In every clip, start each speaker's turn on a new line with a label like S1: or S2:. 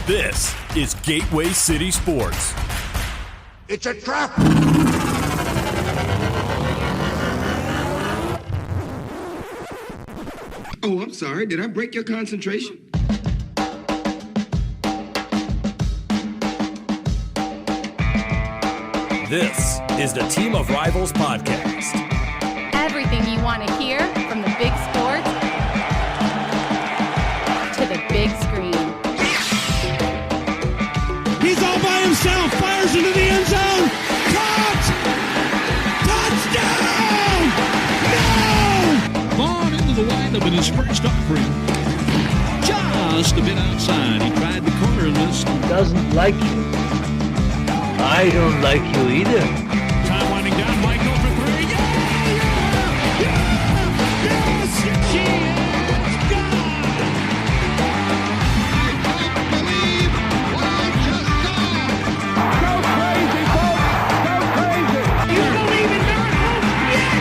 S1: This is Gateway City Sports.
S2: It's a trap!
S3: Oh, I'm sorry. Did I break your concentration?
S1: This is the Team of Rivals podcast.
S4: Everything you want to hear from the big sports to the big screen.
S5: He's all by himself, fires into the end zone. Caught! Touchdown! No!
S6: Vaughn into the windup in his first offering. Just a bit outside. He tried the corner and missed.
S7: He doesn't like you. I don't like you either.
S5: Time winding down, Michael for three. Yes! She is gone!
S6: I can't believe what I just saw.
S5: Go crazy, folks! Go crazy! You believe in miracles? Yes!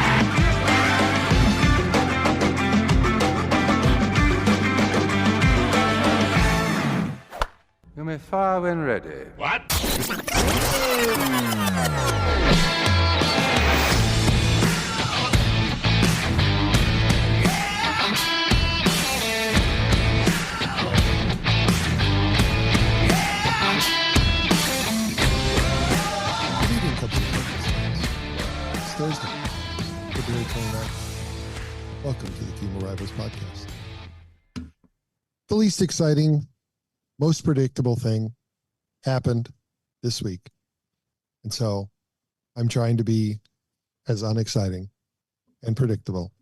S8: You may fire when ready.
S5: What?
S9: It's Thursday, February 29th. Welcome to the Team of Rivals podcast. The least exciting, most predictable thing happened this week. And so I'm trying to be as unexciting and predictable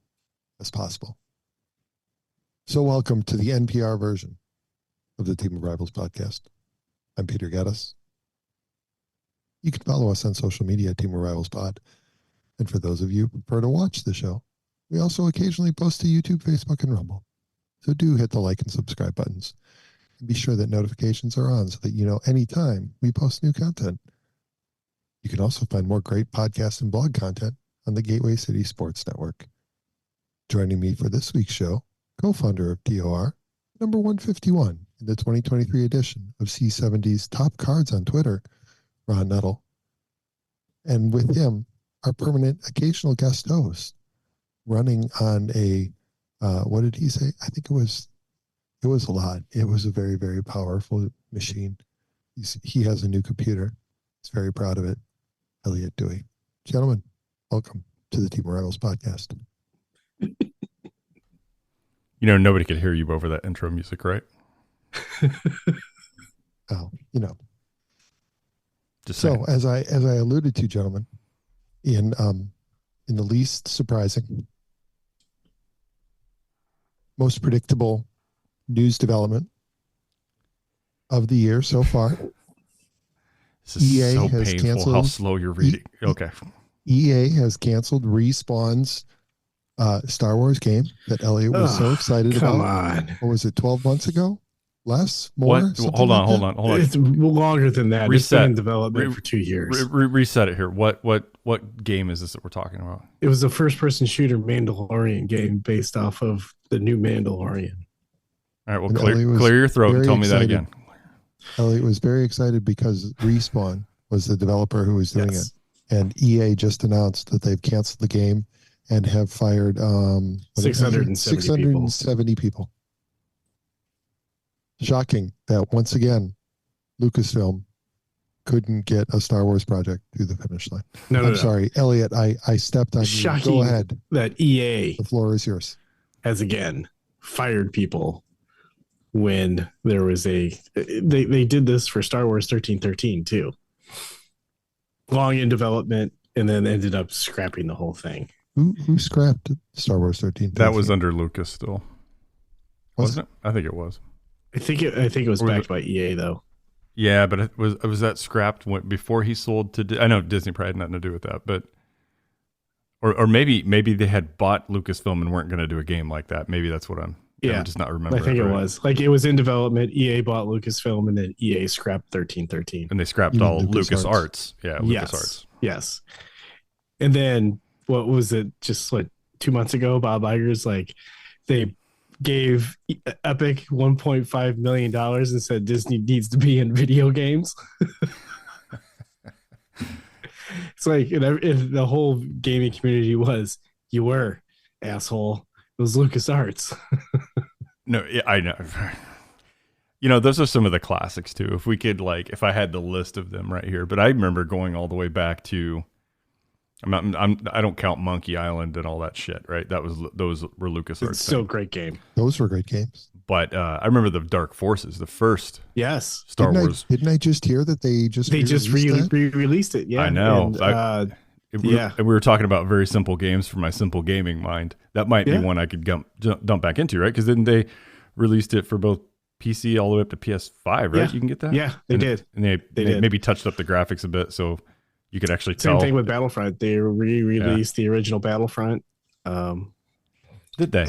S9: as possible. So welcome to the NPR version of the Team of Rivals podcast. I'm Peter Geddes. You can follow us on social media at Team of Rivals Pod. And for those of you who prefer to watch the show, we also occasionally post to YouTube, Facebook, and Rumble. So do hit the like and subscribe buttons. And be sure that notifications are on so that you know anytime we post new content. You can also find more great podcast and blog content on the Gateway City Sports Network. Joining me for this week's show, co-founder of TOR, number 151 in the 2023 edition of C70's Top Cards on Twitter, Ron Nettle. And with him, our permanent occasional guest host, running on a, what did he say? I think it was a lot. It was a very, very powerful machine. He has a new computer. He's very proud of it. Elliott Dewey. Gentlemen, welcome to the Team of Rivals podcast.
S10: You know, nobody could hear you over that intro music, right?
S9: Oh, you know.
S10: Just
S9: so
S10: saying.
S9: as I alluded to, gentlemen, in the least surprising, most predictable news development of the year so far,
S10: This is
S9: EA
S10: so
S9: has
S10: painful
S9: canceled,
S10: how slow you're reading. Okay.
S9: EA has canceled Respawn's Star Wars game that Elliott was so excited about.
S11: Come on.
S9: What was it, 12 months ago? Less? More?
S10: What?
S9: Something
S10: Hold
S9: like
S10: on.
S11: It's longer than that.
S10: Reset.
S11: It's been in development for 2 years.
S10: Reset it here. What game is this that we're talking about?
S11: It was a first-person shooter Mandalorian game based off of the new Mandalorian.
S10: All right, well,
S9: And
S10: clear your throat and tell me that again.
S9: Elliott was very excited because Respawn was the developer who was doing it. And EA just announced that they've canceled the game and have fired 670 people. Shocking that once again, Lucasfilm couldn't get a Star Wars project through the finish line. I'm sorry, Elliott, I stepped on
S11: Shocking.
S9: you. Go ahead.
S11: That EA
S9: The floor is yours.
S11: has again fired people when there was they did this for Star Wars 1313 too. Long in development and then ended up scrapping the whole thing.
S9: Who scrapped Star Wars 13?
S10: That was under Lucas still. Wasn't it? I think it was.
S11: I think it was backed by EA though.
S10: Yeah, but it was that scrapped before he sold to. I know Disney probably had nothing to do with that, but or maybe they had bought Lucasfilm and weren't going to do a game like that. Maybe that's what I'm just not remembering.
S11: I think it was like it was in development. EA bought Lucasfilm and then EA scrapped 1313,
S10: and they scrapped all LucasArts. Yeah, LucasArts.
S11: Yes. And then what was it? Just like 2 months ago, Bob Iger's like they gave Epic $1.5 million and said Disney needs to be in video games. It's like the whole gaming community was, you were, asshole. It was LucasArts.
S10: No, yeah, I know. You know, those are some of the classics too. If we could, like, if I had the list of them right here, but I remember going all the way back to, I don't count Monkey Island and all that shit, right? Those were LucasArts.
S11: It's still a great game.
S9: Those were great games.
S10: But I remember the Dark Forces, the first Star Wars.
S9: Didn't I just hear that they just
S11: re-released it? Yeah,
S10: I know.
S11: And,
S10: and we were talking about very simple games for my simple gaming mind. That might be one I could dump back into, right? Because then they released it for both PC all the way up to PS5, right?
S11: Yeah.
S10: You can get that?
S11: Yeah, they did.
S10: And they
S11: did.
S10: Maybe touched up the graphics a bit so you could actually tell.
S11: Same thing with Battlefront. They re-released the original Battlefront.
S10: Did they?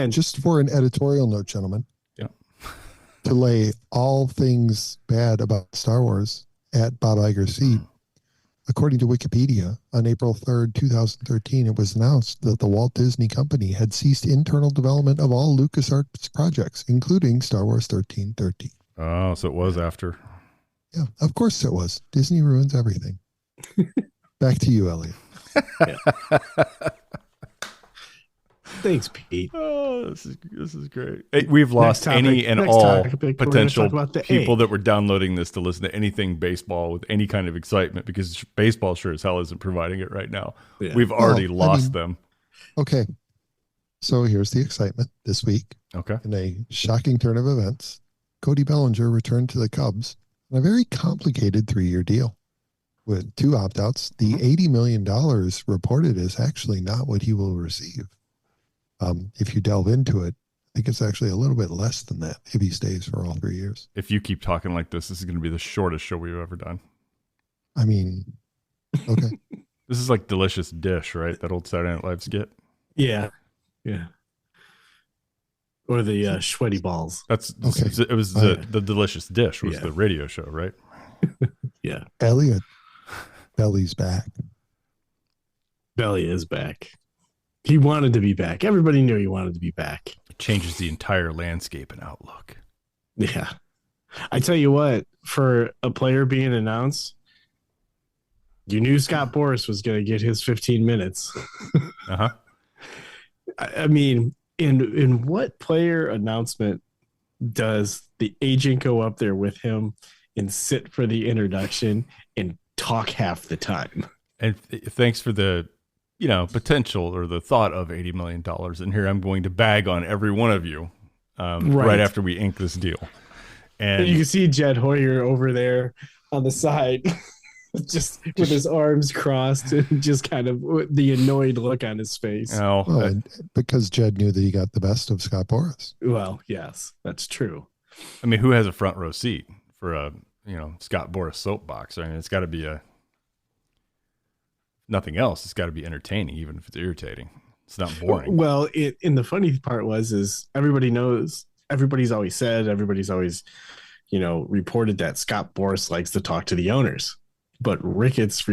S9: Just for an editorial note, gentlemen.
S10: Yeah.
S9: To lay all things bad about Star Wars at Bob Iger's feet, according to Wikipedia, on April 3rd, 2013, it was announced that the Walt Disney Company had ceased internal development of all LucasArts projects, including Star Wars 1313.
S10: Oh, so it was after.
S9: Yeah, of course it was. Disney ruins everything. Back to you, Elliott.
S11: Thanks, Pete.
S10: Oh, this is great. We've lost any and all potential people that were downloading this to listen to anything baseball with any kind of excitement, because baseball sure as hell isn't providing it right now. Yeah. We've already lost them.
S9: Okay. So here's the excitement this week.
S10: Okay.
S9: In a shocking turn of events, Cody Bellinger returned to the Cubs on a very complicated 3-year deal. With 2 opt-outs, the $80 million reported is actually not what he will receive. If you delve into it, I think it's actually a little bit less than that if he stays for all 3 years.
S10: If you keep talking like this is going to be the shortest show we've ever done.
S9: I mean, okay.
S10: This is like Delicious Dish, right? That old Saturday Night Live skit.
S11: Yeah. Yeah. Or the sweaty balls.
S10: That's okay. It was the Delicious Dish was the radio show, right?
S11: Yeah.
S9: Elliott, Belly's back.
S11: Belly is back. He wanted to be back. Everybody knew he wanted to be back.
S10: It changes the entire landscape and outlook.
S11: Yeah. I tell you what, for a player being announced, you knew Scott Boras was going to get his 15 minutes.
S10: Uh-huh.
S11: I mean, in what player announcement does the agent go up there with him and sit for the introduction and talk half the time?
S10: And thanks for the potential or the thought of $80 million. And here I'm going to bag on every one of you right after we ink this deal. And
S11: you can see Jed Hoyer over there on the side, just with his arms crossed and just kind of the annoyed look on his face.
S9: Because Jed knew that he got the best of Scott Boras.
S11: Well, yes, that's true.
S10: I mean, who has a front row seat for a Scott Boras soapbox? I mean, it's got to be nothing else. It's got to be entertaining, even if it's irritating. It's not boring.
S11: Well, and the funny part is everybody knows, everybody's always reported that Scott Boras likes to talk to the owners, but Ricketts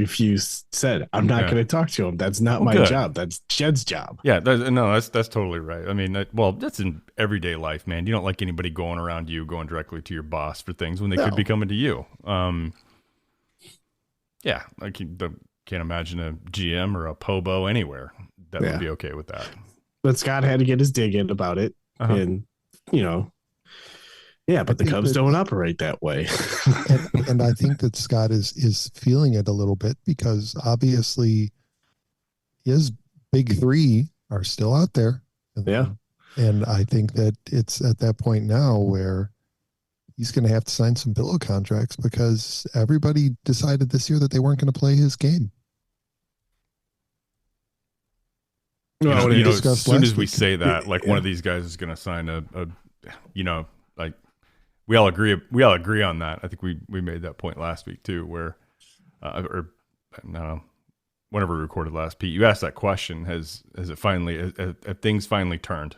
S11: said, I'm not going to talk to him. That's not my job. That's Jed's job.
S10: Yeah. That's totally right. I mean, that's in everyday life, man. You don't like anybody going around you, going directly to your boss for things when they could be coming to you. Yeah. I can't imagine a GM or a Pobo anywhere that would be okay with that.
S11: But Scott had to get his dig in about it. Uh-huh. And, but the Cubs don't operate that way.
S9: and I think that Scott is feeling it a little bit because obviously his big 3 are still out there.
S11: Yeah.
S9: And I think that it's at that point now where he's going to have to sign some pillow contracts because everybody decided this year that they weren't going to play his game.
S10: As soon as we say that, like one of these guys is going to sign like we all agree on that. I think we made that point last week too, where whenever we recorded last, Pete, you asked that question: have things finally turned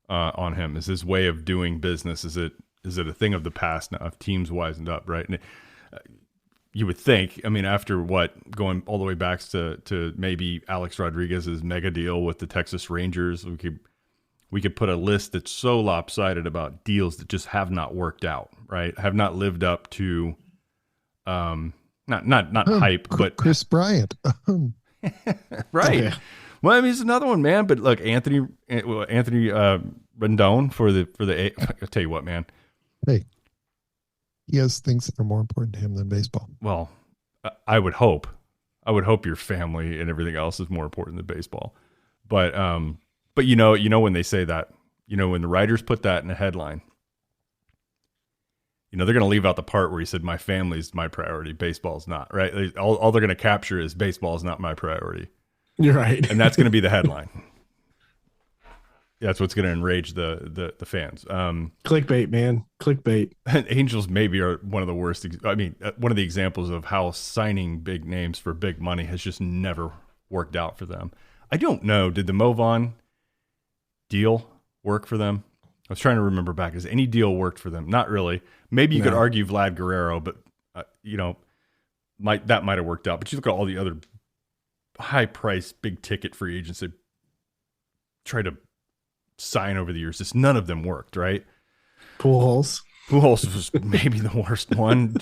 S10: on him? Is his way of doing business? Is it a thing of the past now? If teams wisened up, right? And you would think, I mean, after going all the way back to maybe Alex Rodriguez's mega deal with the Texas Rangers, we could put a list that's so lopsided about deals that just have not worked out, right? Have not lived up to, not hype, but
S9: Chris Bryant.
S10: right.
S11: Yeah.
S10: Well, I mean, it's another one, man. But look, Anthony Rendon for the. I'll tell you what, man.
S9: Hey, he has things that are more important to him than baseball.
S10: Well, I would hope your family and everything else is more important than baseball. But you know when they say that, when the writers put that in a headline, they're going to leave out the part where he said, my family's my priority, baseball's not, right? All they're going to capture is baseball's not my priority.
S11: You're right.
S10: And that's going to be the headline. That's what's going to enrage the fans.
S11: Clickbait, man. Clickbait.
S10: Angels maybe are one of the worst. One of the examples of how signing big names for big money has just never worked out for them. I don't know. Did the Movon deal work for them? I was trying to remember back. Has any deal worked for them? Not really. Maybe you could argue Vlad Guerrero, but that might have worked out. But you look at all the other high-priced, big-ticket free agents that try to sign over the years. Just none of them worked, right?
S11: Pujols
S10: was maybe the worst one.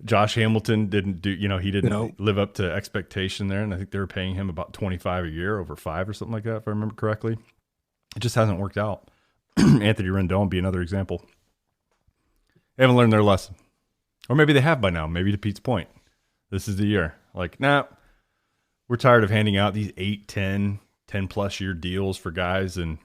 S10: Josh Hamilton didn't do, he didn't live up to expectation there, and I think they were paying him about $25 a year over 5 or something like that, if I remember correctly. It just hasn't worked out. Anthony Rendon would be another example. They haven't learned their lesson. Or maybe they have by now. Maybe to Pete's point. This is the year. Like, we're tired of handing out these 8, 10 plus year deals for guys, and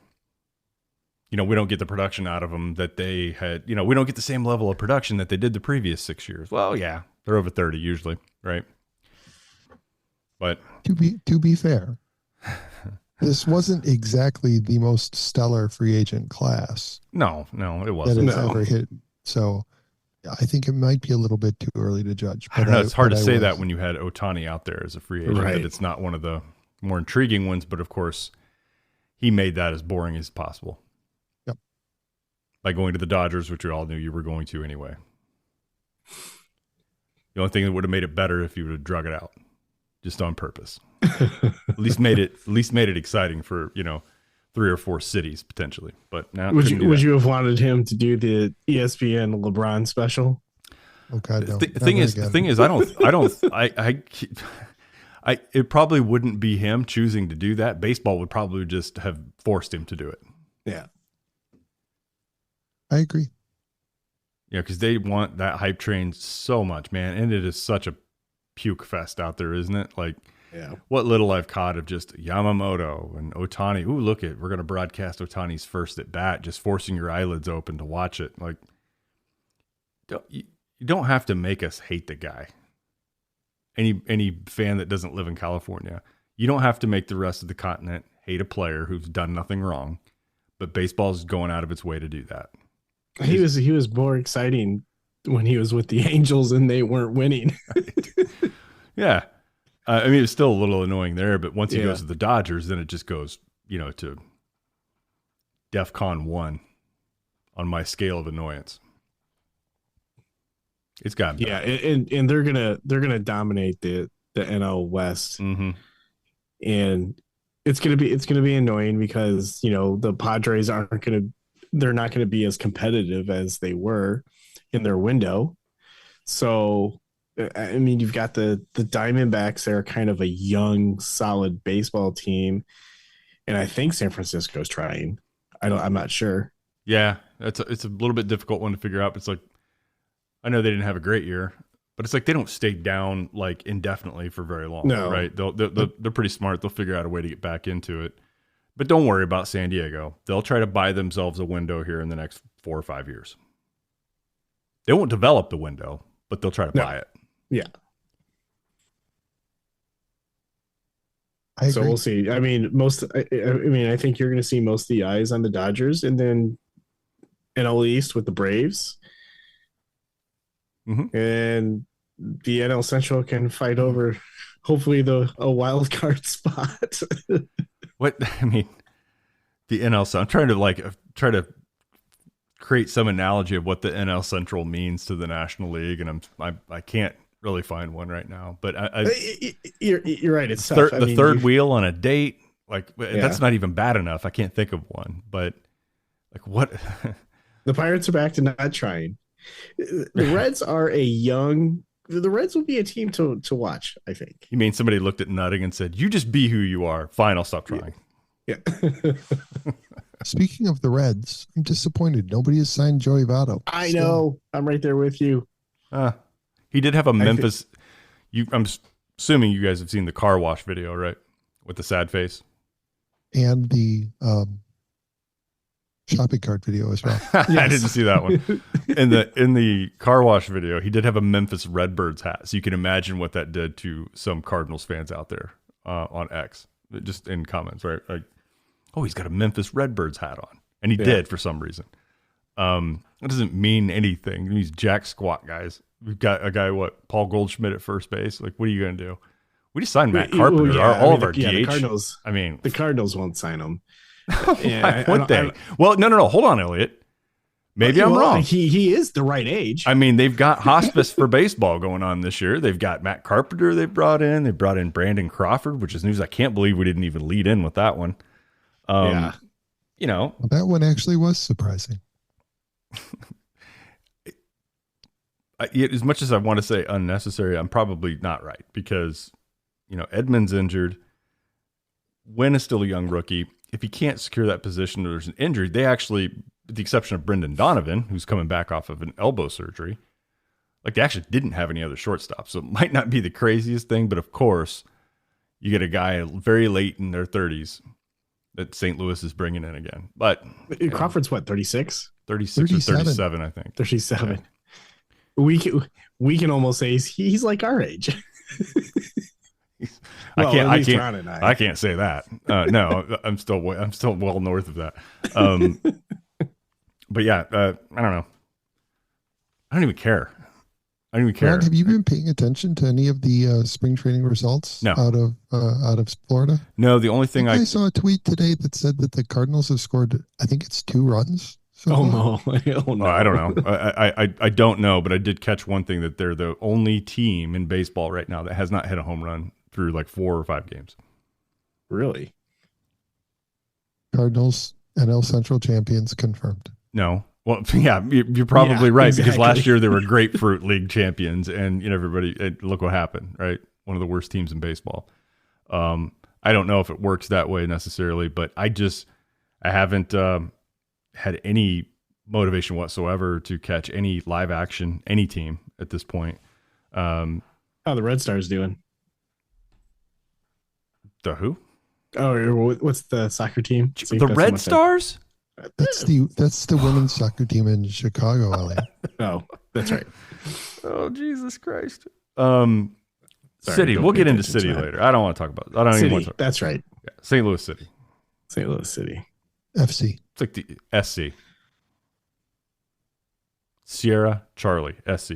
S10: we don't get the production out of them that they had. We don't get the same level of production that they did the previous 6 years. Well, yeah, they're over 30 usually, right? But
S9: to be fair, this wasn't exactly the most stellar free agent class.
S10: No, it wasn't.
S9: That it's ever hit. So I think it might be a little bit too early to judge.
S10: I don't know. It's hard to say that when you had Ohtani out there as a free agent.
S11: Right.
S10: That it's not one of the more intriguing ones, but of course, he made that as boring as possible.
S9: Yep.
S10: By going to the Dodgers, which we all knew you were going to anyway. The only thing that would have made it better if you would have drug it out, just on purpose. At least made it exciting for 3 or 4 cities potentially. But now,
S11: would you have wanted him to do the ESPN LeBron special?
S9: Oh God, no.
S10: The thing is, it probably wouldn't be him choosing to do that. Baseball would probably just have forced him to do it.
S11: Yeah,
S9: I agree.
S10: Yeah, because they want that hype train so much, man, and it is such a puke fest out there, isn't it? Like,
S11: yeah.
S10: What little I've caught of just Yamamoto and Ohtani. Ooh, look we're going to broadcast Ohtani's first at bat, just forcing your eyelids open to watch it. Like, you don't have to make us hate the guy. Any fan that doesn't live in California, you don't have to make the rest of the continent hate a player who's done nothing wrong. But baseball's going out of its way to do that.
S11: He was more exciting when he was with the Angels and they weren't winning.
S10: Right. Yeah. It's still a little annoying there, but once he goes to the Dodgers, then it just goes, to DEFCON 1 on my scale of annoyance. It's gotten better.
S11: Yeah, and they're gonna dominate the NL West, and it's gonna be annoying because the Padres they're not gonna be as competitive as they were in their window. So, I mean, you've got the Diamondbacks. They're kind of a young, solid baseball team, and I think San Francisco's trying. I'm not sure.
S10: Yeah, it's a little bit difficult one to figure out. But it's like, I know they didn't have a great year, but it's like they don't stay down like indefinitely for very long.
S11: No.
S10: Right? They're pretty smart. They'll figure out a way to get back into it. But don't worry about San Diego. They'll try to buy themselves a window here in the next 4 or 5 years. They won't develop the window, but they'll try to buy it.
S11: Yeah.
S9: I agree.
S11: So we'll see. I mean, I think you're going to see most of the eyes on the Dodgers, and then NL East with the Braves.
S10: Mm-hmm.
S11: And the NL Central can fight over, hopefully, a wild card spot.
S10: The NL Central. I'm trying to create some analogy of what the NL Central means to the National League, and I can't really find one right now. But
S11: you're right. It's
S10: the third wheel on a date. Like that's not even bad enough. I can't think of one, but like what?
S11: The Pirates are back to not trying. The Reds are the Reds will be a team to watch, I think.
S10: You mean somebody looked at Nutting and said, "You just be who you are. Fine, I'll stop trying."
S11: Yeah.
S9: Speaking of the Reds, I'm disappointed. Nobody has signed Joey Votto.
S11: I know. I'm right there with you.
S10: He did have a Memphis. I'm assuming you guys have seen the car wash video, right? With the sad face.
S9: And the shopping cart video as well.
S10: I didn't see that one. In the car wash video, he did have a Memphis Redbirds hat, so you can imagine what that did to some Cardinals fans out there on X, just in comments, right? Like, oh, he's got a Memphis Redbirds hat on, and he did for some reason. That doesn't mean anything. He's jack squat, guys. We've got a guy, Paul Goldschmidt at first base. Like, what are you going to do? We just signed Matt Carpenter. Of our DH.
S11: The Cardinals.
S10: I mean,
S11: the Cardinals won't sign him.
S10: Why would they? Well, no. Hold on, Elliott. Maybe I'm wrong.
S11: He is the right age.
S10: I mean, they've got hospice for baseball going on this year. They've got Matt Carpenter they brought in. They brought in Brandon Crawford, which is news. I can't believe we didn't even lead in with that one. You know.
S9: Well, that one actually was surprising.
S10: As much as I want to say unnecessary, I'm probably not right because, Edmonds injured. Wynn is still a young rookie. If he can't secure that position or there's an injury, they actually, with the exception of Brendan Donovan, who's coming back off of an elbow surgery, like they actually didn't have any other shortstops. So it might not be the craziest thing, but of course, you get a guy very late in their 30s that St. Louis is bringing in again. But
S11: Crawford's what, 36?
S10: 36 or 37, I think.
S11: 37.
S10: Yeah.
S11: We can almost say he's like our age.
S10: I can't say that. No, I'm still well north of that. But yeah, I don't know. I don't even care.
S9: Ron, have you been paying attention to any of the spring training results out of Florida?
S10: No, the only thing
S9: I saw a tweet today that said that the Cardinals have scored, I think it's 2 runs.
S11: No.
S10: I don't know. I don't know, but I did catch one thing that they're the only team in baseball right now that has not hit a home run through like 4 or 5 games.
S11: Really?
S9: Cardinals NL Central champions confirmed.
S10: No. Well, yeah, you're probably right because last year they were Grapefruit League champions, and everybody look what happened, right? One of the worst teams in baseball. I don't know if it works that way necessarily, but I haven't had any motivation whatsoever to catch any live action, any team at this point.
S11: How the Red Stars doing?
S10: The who?
S11: Oh, what's the soccer team?
S10: The Red Stars?
S9: That's the women's soccer team in Chicago, Elliott.
S11: Oh, that's right.
S10: Oh, Jesus Christ. City. We'll get into City later. I don't want to talk about it. I don't even want to talk.
S11: That's right.
S10: Yeah. St. Louis City.
S11: St. Louis City.
S9: FC.
S10: It's like the SC. Sierra Charlie SC.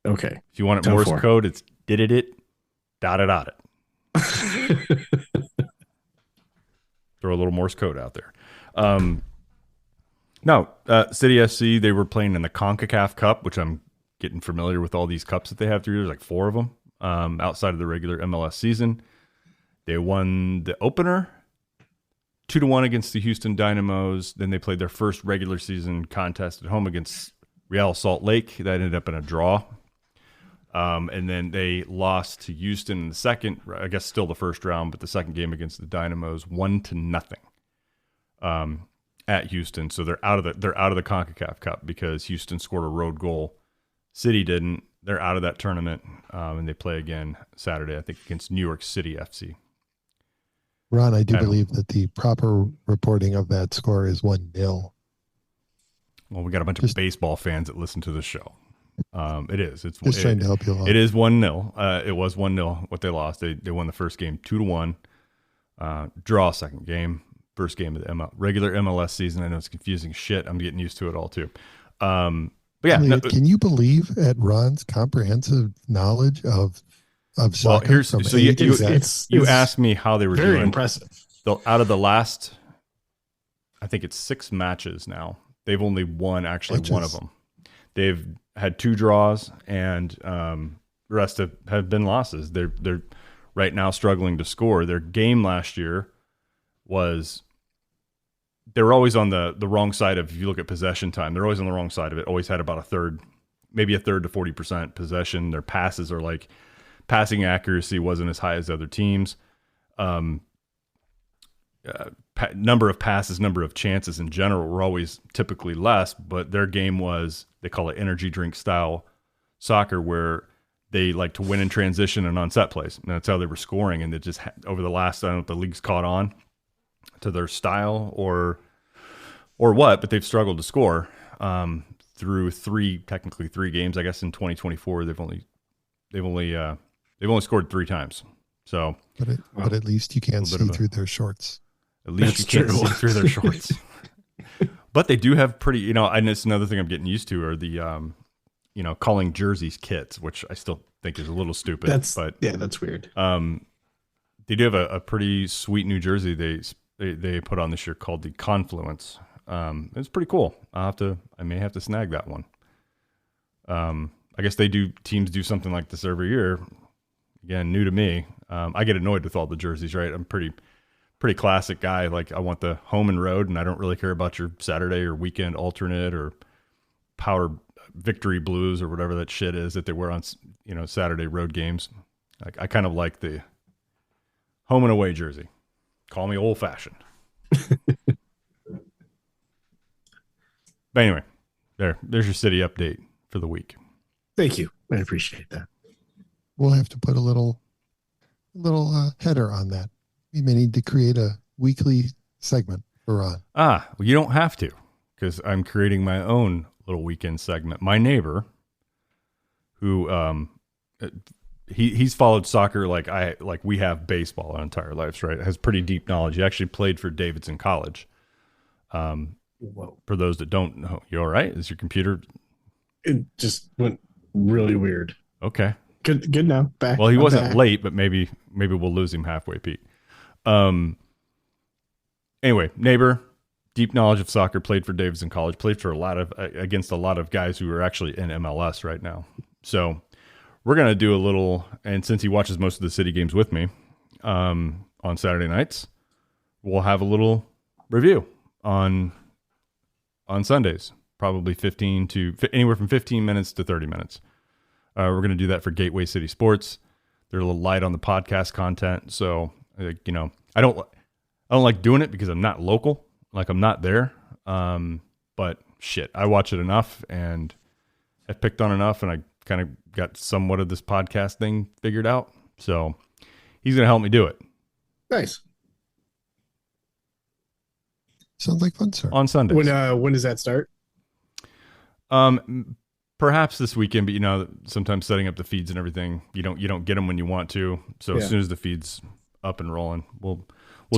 S11: Okay.
S10: If you want it Morse code, it's did it dot it. Throw a little Morse code out there. City FC, they were playing in the CONCACAF Cup, which I'm getting familiar with all these cups that they have through. There's like 4 of them outside of the regular MLS season. They won the opener 2-1 against the Houston Dynamos. Then they played their first regular season contest at home against Real Salt Lake. That ended up in a draw. And then they lost to Houston in the second, I guess still the first round, but the second game against the Dynamos 1-0 at Houston. So they're out of the CONCACAF Cup because Houston scored a road goal. City didn't. They're out of that tournament, and they play again Saturday, I think, against New York City FC.
S9: Ron, I do believe that the proper reporting of that score is 1-0.
S10: Well, we got a bunch of baseball fans that listen to the show. It is. It's
S9: just trying to help you along.
S10: It is 1-0. It was 1-0 what they lost. They won the first game 2-1. Draw second game. First game of the regular MLS season. I know it's confusing shit. I'm getting used to it all too. But yeah,
S9: Elliott, can you believe at Ron's comprehensive knowledge of soccer?
S10: You asked me how they were doing.
S11: Very impressive.
S10: Out of the last, I think it's 6 matches now. They've only won one of them. They've had 2 draws, and the rest have been losses. They're right now struggling to score. Their game last year was they were always on the wrong side of, if you look at possession time, they're always on the wrong side of it. Always had about a third to 40% possession. Their passes are like, passing accuracy wasn't as high as other teams. Number of passes, number of chances in general were always typically less, but their game was, they call it energy drink style soccer, where they like to win in transition and on set plays. And that's how they were scoring. And it just, over the last, I don't know if the league's caught on to their style or what, but they've struggled to score through technically three games. I guess in 2024, they've only scored 3 times. So,
S9: but at least you can't see through their shorts.
S10: At least you can't see through their shorts. But they do have pretty, and it's another thing I'm getting used to are the, calling jerseys kits, which I still think is a little stupid.
S11: That's weird.
S10: They do have a pretty sweet new jersey they put on this year called the Confluence. It's pretty cool. I may have to snag that one. I guess teams do something like this every year. Again, new to me. I get annoyed with all the jerseys, right? I'm pretty classic guy. Like, I want the home and road, and I don't really care about your Saturday or weekend alternate or power victory blues or whatever that shit is that they wear on, Saturday road games. Like, I kind of like the home and away jersey. Call me old fashioned. But anyway, there's your city update for the week.
S11: Thank you. I appreciate that.
S9: We'll have to put a little header on that. We may need to create a weekly segment for Ron.
S10: Well, you don't have to, because I'm creating my own little weekend segment. My neighbor, who he's followed soccer like we have baseball our entire lives, right? Has pretty deep knowledge. He actually played for Davidson College.
S11: Whoa.
S10: For those that don't know, you all right? Is your computer?
S11: It just went really weird.
S10: Okay.
S11: Good now. Back.
S10: Well, he wasn't late, but maybe we'll lose him halfway, Pete. Anyway, neighbor, deep knowledge of soccer, played for Davidson College, played for against a lot of guys who are actually in MLS right now. So we're going to do a little, and since he watches most of the city games with me, on Saturday nights, we'll have a little review on Sundays, probably anywhere from 15 minutes to 30 minutes. We're going to do that for Gateway City Sports. They're a little light on the podcast content. So, I don't like doing it because I'm not local. Like, I'm not there. But shit, I watch it enough and I've picked on enough, and I kind of got somewhat of this podcast thing figured out. So he's going to help me do it.
S11: Nice.
S9: Sounds like fun, sir.
S10: On Sundays.
S11: When does that start?
S10: Perhaps this weekend, but sometimes setting up the feeds and everything, you don't get them when you want to. So as soon as the feed's up and rolling, we'll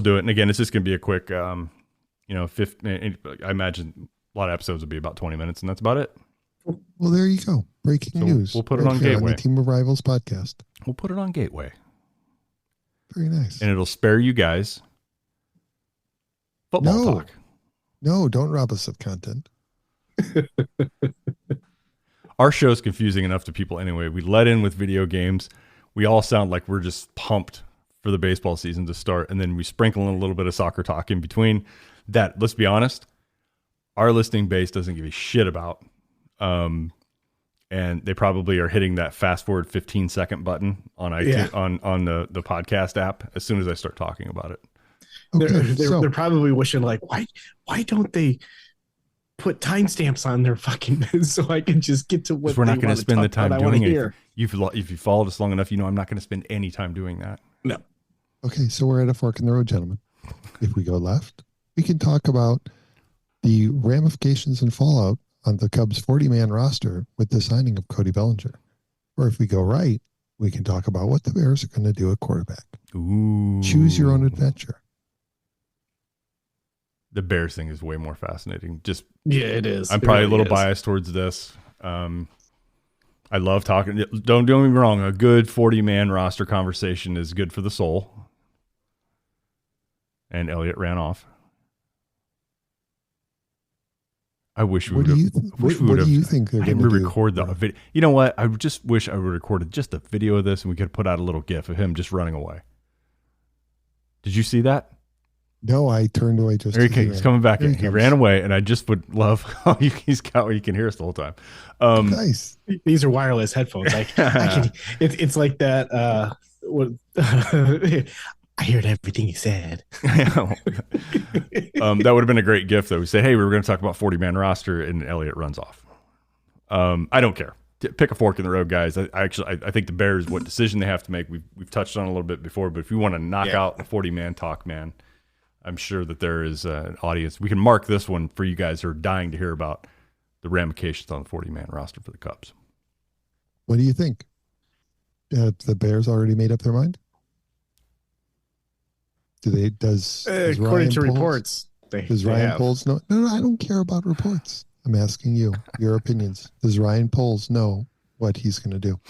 S10: do it. And again, it's just going to be a quick, I imagine a lot of episodes will be about 20 minutes, and that's about it.
S9: Well, there you go. Breaking news.
S10: We'll put it on Gateway.
S9: On the Team of Rivals podcast.
S10: We'll put it on Gateway.
S9: Very nice.
S10: And it'll spare you guys football talk.
S9: No, don't rob us of content.
S10: Our show's confusing enough to people anyway. We let in with video games. We all sound like we're just pumped for the baseball season to start, and then we sprinkle in a little bit of soccer talk in between. That, let's be honest, our listening base doesn't give a shit about. And they probably are hitting that fast forward 15-second button on iTunes, on the podcast app as soon as I start talking about it.
S9: Okay,
S11: they're probably wishing, like, why don't they put timestamps on their fucking so I can just get to what
S10: we're not going to spend the time doing it. If you followed us long enough, I'm not going to spend any time doing that.
S11: No.
S9: Okay, so we're at a fork in the road, gentlemen. If we go left, we can talk about the ramifications and fallout on the Cubs 40-man roster with the signing of Cody Bellinger. Or if we go right, we can talk about what the Bears are going to do at quarterback.
S10: Ooh.
S9: Choose your own adventure.
S10: The Bears thing is way more fascinating.
S11: It is.
S10: I'm probably a little biased towards this. I love talking. Don't get me wrong. A good 40-man roster conversation is good for the soul. And Elliott ran off. I wish we would have.
S9: What do you think they're going to do?
S10: Record the video. You know what? I just wish I would have recorded just a video of this, and we could have put out a little GIF of him just running away. Did you see that?
S9: No, I turned away just.
S10: There he's coming back in. He ran away, and I just would love how he's got where you can hear us the whole time.
S9: Nice.
S11: These are wireless headphones. I can. It's like that. What? I heard everything you said.
S10: That would have been a great gift, though. We say, hey, we were going to talk about 40-man roster, and Elliott runs off. I don't care. Pick a fork in the road, guys. I think the Bears, what decision they have to make, we've touched on a little bit before, but if you want to knock out the 40-man talk, man, I'm sure that there is an audience. We can mark this one for you guys who are dying to hear about the ramifications on the 40-man roster for the Cubs.
S9: What do you think? The Bears already made up their mind? Does
S11: according to reports,
S9: does Ryan Poles know? No, I don't care about reports. I'm asking you your opinions. Does Ryan Poles know what he's going to do?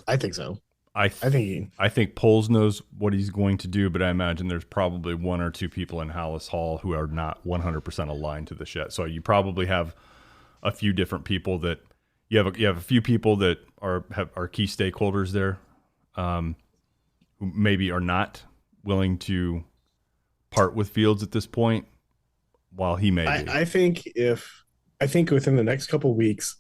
S11: I think so.
S10: I think Poles knows what he's going to do, but I imagine there's probably one or two people in Hallis Hall who are not 100% aligned to this yet. So you probably have a few different people that you have a few people that are key stakeholders there, who maybe are not willing to part with Fields at this point, while he may be.
S11: I think within the next couple of weeks,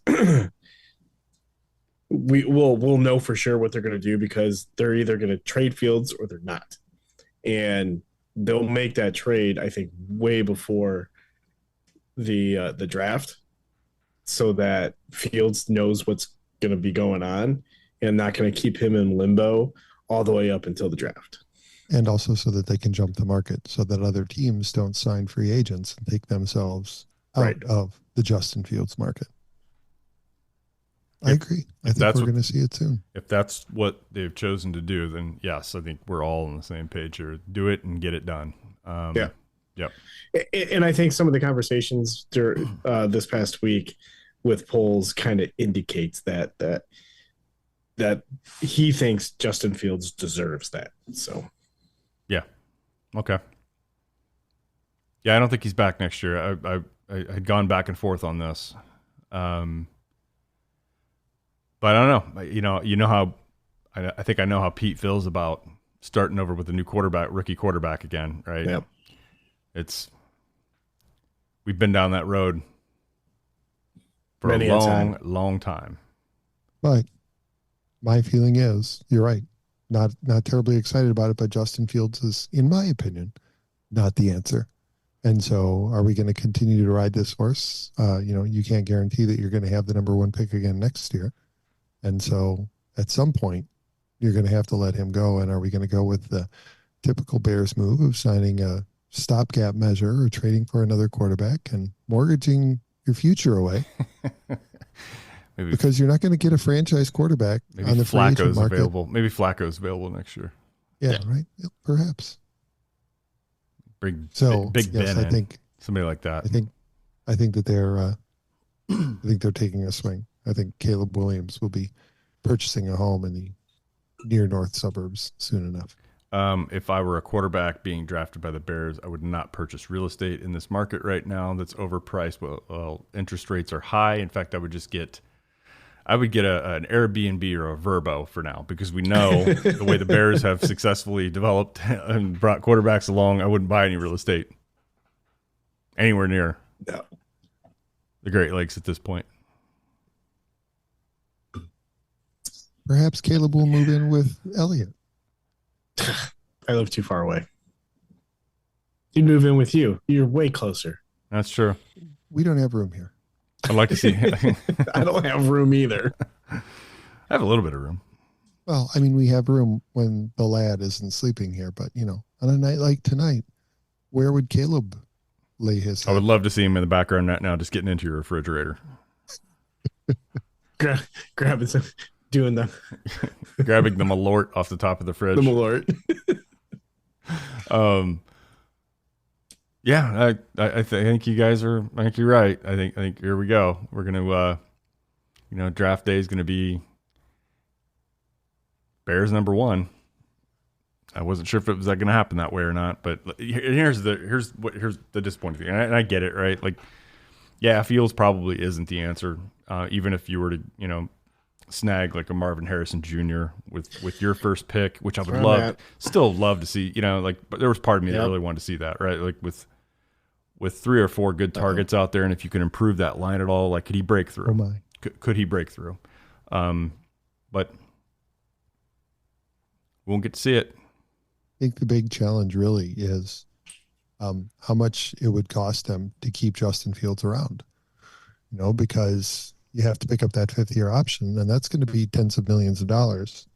S11: we'll know for sure what they're going to do, because they're either going to trade Fields or they're not, and they'll make that trade, I think, way before the draft, so that Fields knows what's going to be going on and not going to keep him in limbo all the way up until the draft.
S9: And also so that they can jump the market, so that other teams don't sign free agents and take themselves out of the Justin Fields market. I agree. I think we're going to see it soon.
S10: If that's what they've chosen to do, then yes, I think we're all on the same page here. Do it and get it done.
S11: Yeah.
S10: Yep.
S11: And I think some of the conversations this past week with Poles kind of indicates that he thinks Justin Fields deserves that. So,
S10: yeah. Okay. Yeah, I don't think he's back next year. I had gone back and forth on this. But I don't know. You know how I think I know how Pete feels about starting over with a new rookie quarterback again, right?
S11: Yep.
S10: We've been down that road for a long time.
S9: But my feeling is, you're right. Not terribly excited about it, but Justin Fields is, in my opinion, not the answer. And so are we going to continue to ride this horse? You can't guarantee that you're going to have the number one pick again next year. And so at some point, you're going to have to let him go. And are we going to go with the typical Bears move of signing a stopgap measure or trading for another quarterback and mortgaging your future away? Because you're not going to get a franchise quarterback on the free agent market.
S10: Available. Maybe Flacco's available next year.
S9: Yeah. Right. Yep, perhaps.
S10: Big
S9: yes,
S10: Ben.
S9: I think
S10: somebody like that.
S9: I think that they're taking a swing. I think Caleb Williams will be purchasing a home in the near north suburbs soon enough.
S10: If I were a quarterback being drafted by the Bears, I would not purchase real estate in this market right now that's overpriced. Well, interest rates are high. In fact, I would get an Airbnb or a Vrbo for now, because we know the way the Bears have successfully developed and brought quarterbacks along. I wouldn't buy any real estate anywhere near the Great Lakes at this point.
S9: Perhaps Caleb will move in with Elliott.
S11: I live too far away. He'd move in with you. You're way closer.
S10: That's true.
S9: We don't have room here.
S10: I'd like to see.
S11: I don't have room either.
S10: I have a little bit of room.
S9: Well, I mean, we have room when the lad isn't sleeping here, but on a night like tonight, where would Caleb lay his head?
S10: I would love to see him in the background right now, just getting into your refrigerator.
S11: Grabbing some, doing the
S10: grabbing the Malort off the top of the fridge.
S11: The Malort.
S10: Yeah, I think you guys are. I think you're right. I think here we go. We're gonna, draft day is gonna be Bears number one. I wasn't sure if it was going to happen that way or not, but here's the disappointing thing, and I get it, right? Like, yeah, Fields probably isn't the answer, even if you were to snag like a Marvin Harrison Jr. with your first pick, which I would still love to see. But there was part of me that really wanted to see that, right? Like with 3 or 4 good targets out there, and if you can improve that line at all, like could he break through?
S9: Oh my.
S10: Could he break through? But we won't get to see it.
S9: I think the big challenge really is how much it would cost them to keep Justin Fields around. Because you have to pick up that 5th-year option, and that's going to be tens of millions of dollars.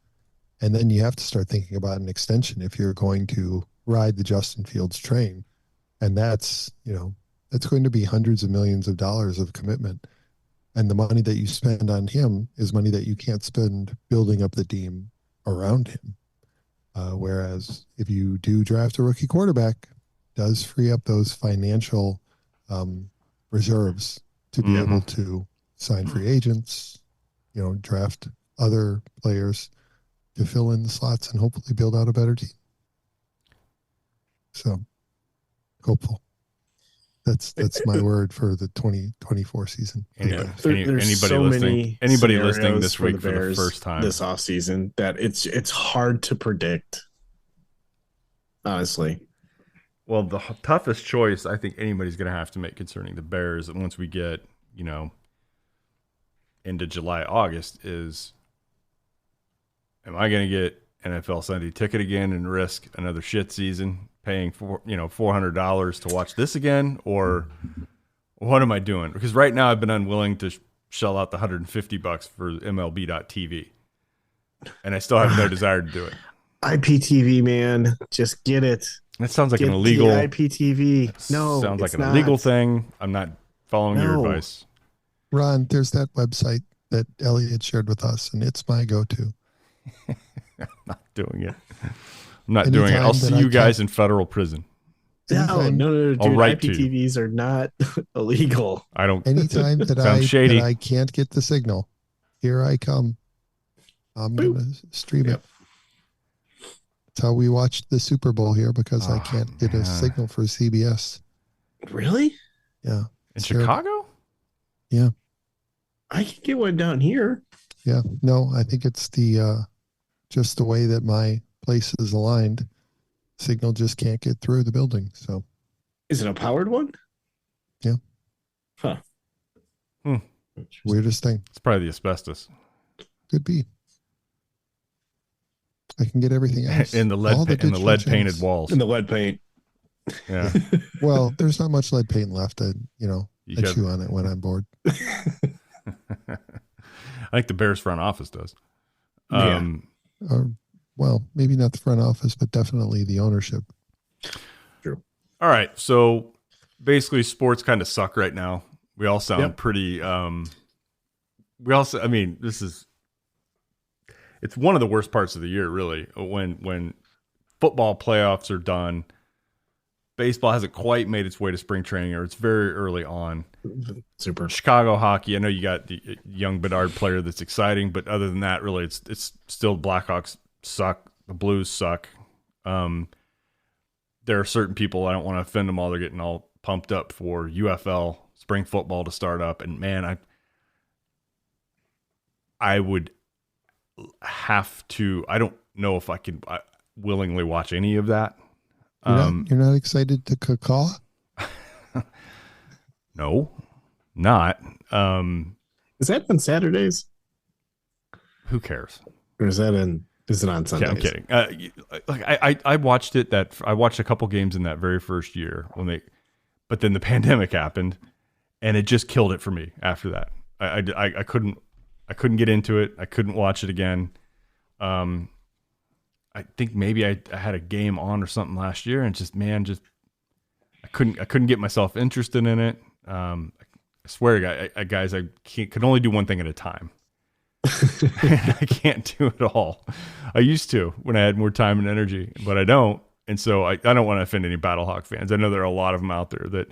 S9: And then you have to start thinking about an extension if you're going to ride the Justin Fields train. And that's going to be hundreds of millions of dollars of commitment. And the money that you spend on him is money that you can't spend building up the team around him. Whereas if you do draft a rookie quarterback, it does free up those financial reserves to be able to sign free agents, draft other players to fill in the slots and hopefully build out a better team. So hopeful. That's my word for the 2024 season.
S10: Anybody listening this week for the first time
S11: this offseason that it's hard to predict, honestly.
S10: Well, the toughest choice I think anybody's going to have to make concerning the Bears once we get, into July, August is, am I going to get NFL Sunday ticket again and risk another shit season paying for, $400 to watch this again? Or what am I doing? Because right now I've been unwilling to shell out the $150 for MLB.TV. And I still have no desire to do it.
S11: IPTV, man. Just get it.
S10: That sounds like an illegal
S11: IPTV. No,
S10: sounds like an illegal thing. I'm not following your advice.
S9: Ron, there's that website that Elliott shared with us, and it's my go-to.
S10: I'm not doing it. I'm not doing it. I'll see you guys in federal prison.
S11: No, dude. IPTVs are not illegal.
S10: I don't.
S9: Anytime that I can't get the signal, here I come. I'm going to stream it. That's how we watched the Super Bowl here because I can't get a signal for CBS.
S11: Really?
S9: Yeah.
S10: In Chicago?
S9: Yeah.
S11: I can get one down here.
S9: Yeah. No, I think it's the just the way that my place is aligned. Signal just can't get through the building. So,
S11: is it a powered one?
S9: Yeah.
S11: Huh.
S9: Weirdest thing.
S10: It's probably the asbestos.
S9: Could be. I can get everything else.
S10: in the lead painted walls.
S11: In the lead paint.
S10: Yeah.
S9: Well, there's not much lead paint left. I chew on it when I'm bored.
S10: I think the Bears front office does.
S9: Well, maybe not the front office, but definitely the ownership.
S11: True.
S10: All right. So basically sports kind of suck right now. We all sound pretty, it's one of the worst parts of the year, really, when football playoffs are done. Baseball hasn't quite made its way to spring training, or it's very early on.
S11: Super.
S10: Chicago hockey, I know you got the young Bedard player that's exciting, but other than that, really, it's still Blackhawks suck. The Blues suck. There are certain people, I don't want to offend them all, they're getting all pumped up for UFL, spring football to start up. And man, I would have to, I don't know if I could willingly watch any of that.
S9: You're not excited to cacaw?
S10: No, not.
S11: Is that on Saturdays?
S10: Who cares?
S11: Or is it on Sundays?
S10: Yeah, I'm kidding. I watched it. I watched a couple games in that very first year but then the pandemic happened, and it just killed it for me. After that, I couldn't get into it. I couldn't watch it again. I think maybe I had a game on or something last year, and I couldn't get myself interested in it. I swear to God, guys, I could only do one thing at a time. I can't do it all. I used to when I had more time and energy, but I don't. And so I don't want to offend any Battlehawk fans. I know there are a lot of them out there that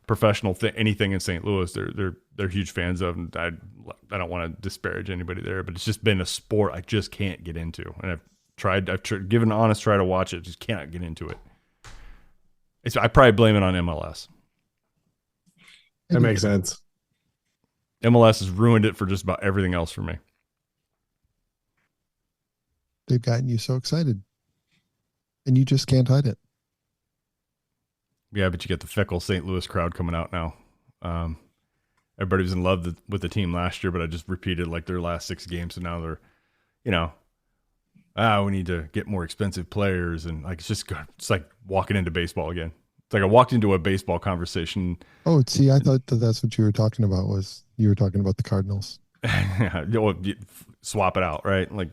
S10: professional anything in St. Louis, they're huge fans of. And I don't want to disparage anybody there, but it's just been a sport I just can't get into. And I've given an honest try to watch it, just cannot get into it. I probably blame it on MLS.
S11: That makes sense.
S10: MLS has ruined it for just about everything else for me.
S9: they've gotten you so excited. And you just can't hide it.
S10: Yeah, but you get the fickle St. Louis crowd coming out now. Everybody was in love with the team last year, but I just repeated like their last 6 games, and now they're, we need to get more expensive players, and like it's like walking into baseball again. It's like I walked into a baseball conversation.
S9: Oh, see, I thought that's what you were talking about. You were talking about the Cardinals.
S10: Swap it out, right? Like,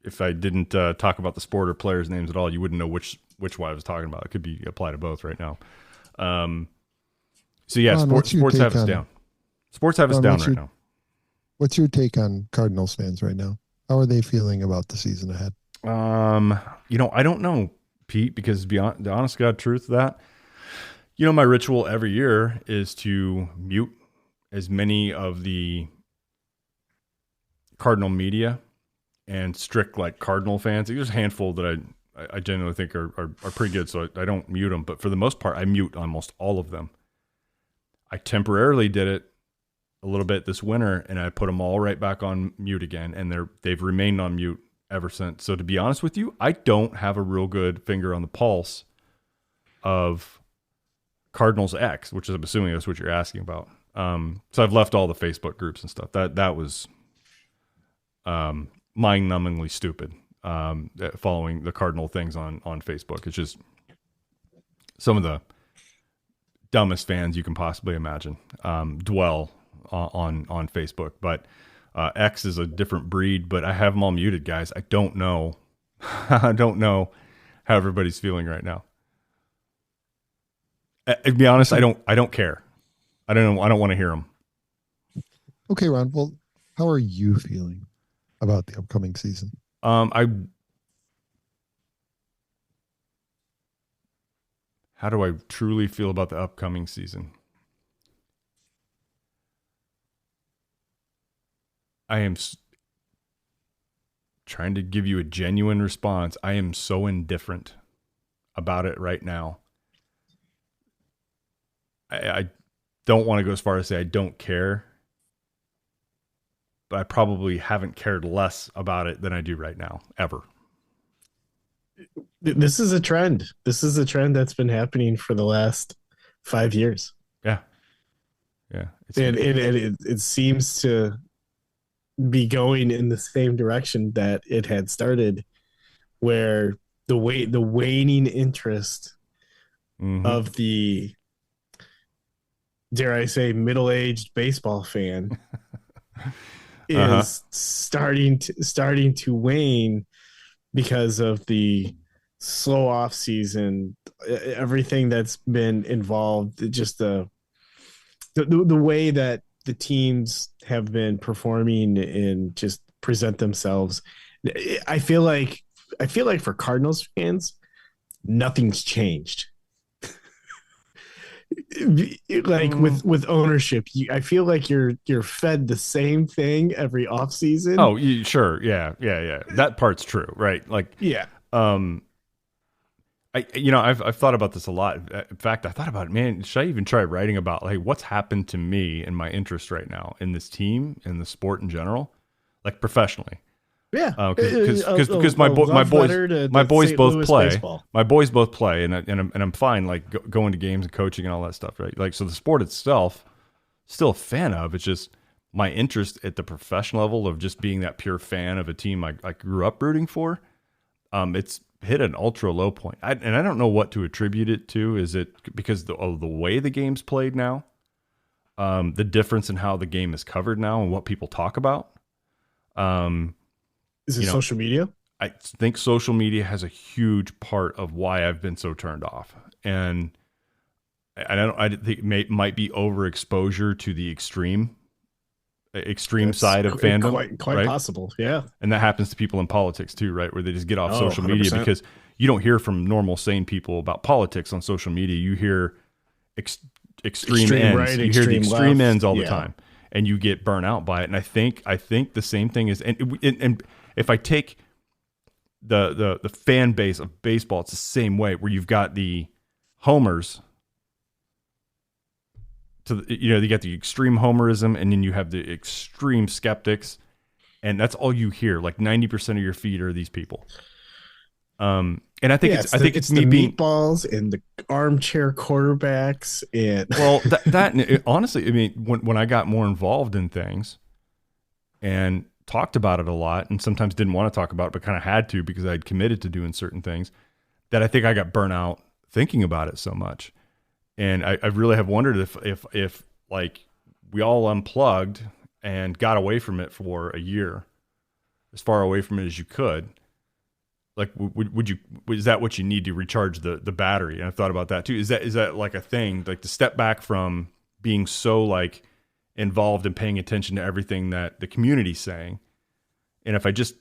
S10: if I didn't talk about the sport or players' names at all, you wouldn't know which one I was talking about. It could be applied to both right now. So yeah,
S9: Ron,
S10: sports have us down. Sports have us down right now.
S9: What's your take on Cardinals fans right now? How are they feeling about the season ahead?
S10: I don't know, Pete, because beyond the honest God truth of that, my ritual every year is to mute as many of the Cardinal media and strict like Cardinal fans. There's a handful that I genuinely think are pretty good, so I don't mute them. But for the most part, I mute almost all of them. I temporarily did it a little bit this winter, and I put them all right back on mute again, and they've remained on mute ever since. So to be honest with you, I don't have a real good finger on the pulse of Cardinals X, which is, I'm assuming that's what you're asking about. So I've left all the Facebook groups and stuff. That was mind-numbingly stupid, following the Cardinal things on Facebook. It's just some of the dumbest fans you can possibly imagine dwell on Facebook. But X is a different breed, but I have them all muted, guys. I don't know. I don't know how everybody's feeling right now. To be honest, I don't care. I don't know. I don't want to hear them.
S9: Okay, Ron. Well, how are you feeling about the upcoming season?
S10: How do I truly feel about the upcoming season? I am trying to give you a genuine response. I am so indifferent about it right now. I don't want to go as far as say I don't care, but I probably haven't cared less about it than I do right now, ever.
S11: This is a trend. This is a trend that's been happening for the last 5 years.
S10: Yeah. Yeah.
S11: And it seems to be going in the same direction that it had started, where the waning interest of the, dare I say, middle-aged baseball fan is starting to wane because of the slow off season, everything that's been involved, just the way that the teams have been performing and just present themselves. I feel like for Cardinals fans, nothing's changed. Like with ownership, I feel like you're fed the same thing every offseason.
S10: Oh, sure. Yeah. That part's true. Right. Like,
S11: yeah.
S10: I've thought about this a lot. In fact, I thought about it, man, should I even try writing about like what's happened to me and my interest right now in this team and the sport in general, like professionally.
S11: Yeah,
S10: because my boys both play. Baseball. My boys both play, and I'm fine like going to games and coaching and all that stuff, right? Like, so the sport itself, still a fan of. It's just my interest at the professional level of just being that pure fan of a team I grew up rooting for. It's hit an ultra low point, and I don't know what to attribute it to. Is it because of the way the game's played now, the difference in how the game is covered now, and what people talk about?
S11: Is it social media?
S10: I think social media has a huge part of why I've been so turned off, and I think it might be overexposure to the extreme side of fandom.
S11: Quite
S10: right?
S11: Possible, yeah.
S10: And that happens to people in politics too, right? Where they just get off social media 100%. Because you don't hear from normal sane people about politics on social media. You hear extreme ends.
S11: Right,
S10: you hear the extreme
S11: left.
S10: ends all the time, and you get burnt out by it. And I think the same thing is, and if I take the fan base of baseball, it's the same way, where you've got the homers. You get the extreme homerism, and then you have the extreme skeptics, And that's all you hear. Like 90% of your feed are these people. And I think it's me
S11: the
S10: being
S11: meatballs and the armchair quarterbacks and
S10: well, honestly, I mean, when I got more involved in things and talked about it a lot, and sometimes didn't want to talk about it, but kind of had to because I'd committed to doing certain things, that I think I got burnt out thinking about it so much. And I really have wondered if like we all unplugged and got away from it for a year, as far away from it as you could. Like, is that what you need to recharge the battery? And I've thought about that too. Is that like a thing, like to step back from being so like involved and paying attention to everything that the community's saying? And if I just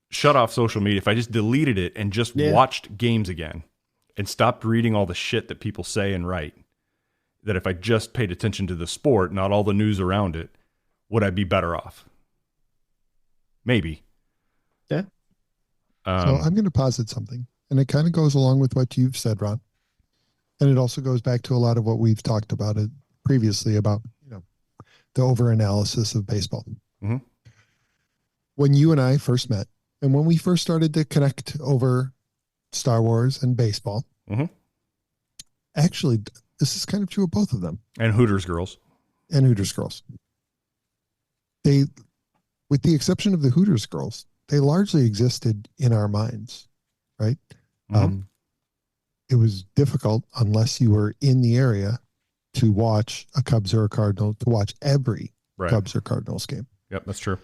S10: shut off social media, if I just deleted it and just watched games again and stopped reading all the shit that people say and write, that if I just paid attention to the sport, not all the news around it, would I be better off? Maybe.
S11: Yeah.
S9: So I'm going to posit something, and it kind of goes along with what you've said, Ron. And it also goes back to a lot of what we've talked about it previously about, the over-analysis of baseball.
S10: Mm-hmm.
S9: When you and I first met, and when we first started to connect over Star Wars and baseball,
S10: mm-hmm.
S9: actually, this is kind of true of both of them.
S10: And Hooters girls.
S9: They, with the exception of the Hooters girls, they largely existed in our minds, right?
S10: Mm-hmm.
S9: It was difficult unless you were in the area to watch a Cubs or a Cardinal, to watch every Cubs or Cardinals game.
S10: Yep, that's true.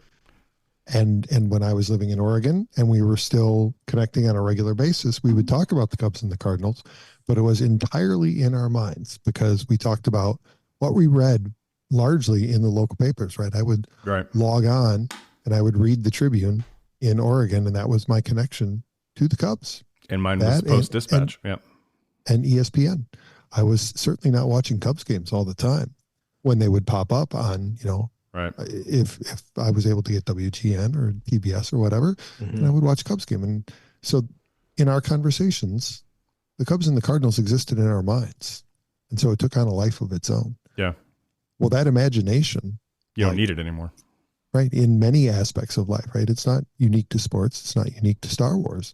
S9: And when I was living in Oregon and we were still connecting on a regular basis, we would talk about the Cubs and the Cardinals, but it was entirely in our minds because we talked about what we read largely in the local papers, right? I would log on and I would read the Tribune in Oregon, and that was my connection to the Cubs.
S10: And mine was Post-Dispatch.
S9: And ESPN. I was certainly not watching Cubs games all the time when they would pop up on, if I was able to get WGN or TBS or whatever, and I would watch Cubs game. And so in our conversations, the Cubs and the Cardinals existed in our minds. And so it took on a life of its own.
S10: Yeah.
S9: Well, that imagination.
S10: You don't need it anymore.
S9: Right. In many aspects of life, right? It's not unique to sports. It's not unique to Star Wars.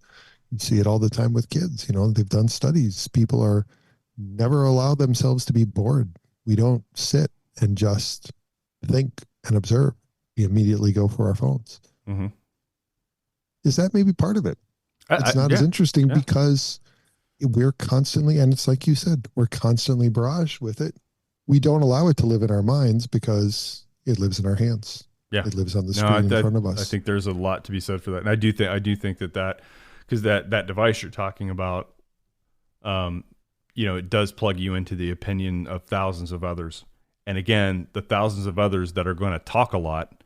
S9: You see it all the time with kids. They've done studies. People are never allow themselves to be bored. We don't sit and just think and observe. We immediately go for our phones.
S10: Mm-hmm.
S9: Is that maybe part of it? It's not as interesting because we're constantly, and it's like you said, we're constantly barraged with it. We don't allow it to live in our minds because it lives in our hands.
S10: Yeah,
S9: it lives on the screen in front of us.
S10: I think there's a lot to be said for that, and I do think that because that device you're talking about, it does plug you into the opinion of thousands of others, and again, the thousands of others that are going to talk a lot